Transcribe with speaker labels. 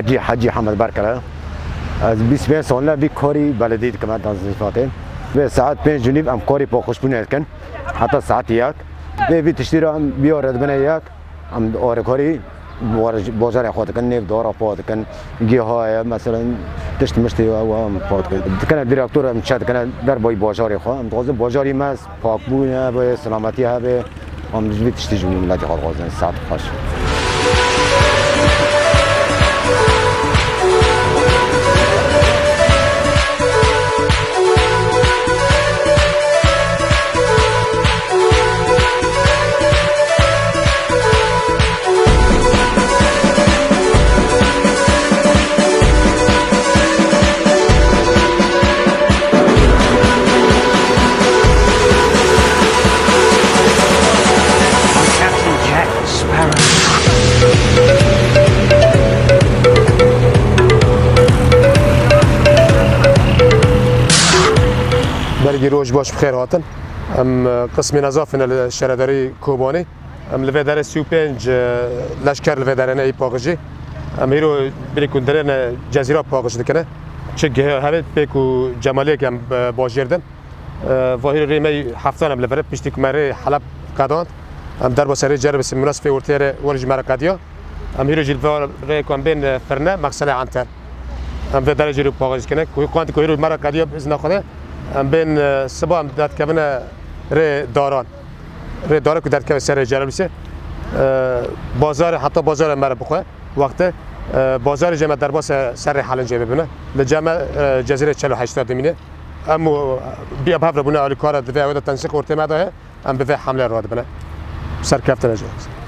Speaker 1: حجی حمد برکره از 25 سال وی کاری بلدی که من تنظیفاته به ساعت 5 جنیب ام کاری با خوشبونی کن حتی ساعت یک به وی تشتیر ام بیارد بنا یک ام آره کاری بازار خود کن نیف دارا پاد کن گیاه مثلا تشت مشتی و ام پاد کن دیرکتور ام چت کن در بای بازاری خو ام تازه بازاری ماست پاک بونه به سلامتی ها به ام وی تشتی جونی ملت خود غازن ساعت خوش
Speaker 2: برگی روز باش بخیر هاتن ام قسم نظافن الشهرداری کوبانی ام لودر 35 لشکر لودر نه پاگجی ام هیرو بریکون درن جزیره پاگج دکنه چه هرت بکو جمالی کم باجردن و هیرو ریمی هفتان ام لودر پشتی کمره حلب قداند ام در بسری جرب سیم مناسب ورتیر ورج مرکدیا ام هیرو جلوار ریکم بین فرنه مقصله عنتر ام و درجه رو پاگج کنه کوی قانتی کوی رو مرکدیا بزن خدا ام بین سبا ام داد کبنه ر داران که داد کبن سر جربیسه بازار حتی بازار مر بخواه وقت بازار جمع در باس سر حالن جمع ببینه لجمع جزیره 48 دمینه اما بیا بحث بونه آلی کار دوی اوت تنسیق ورته ماده ام به حمله راد بله سر کفت نجات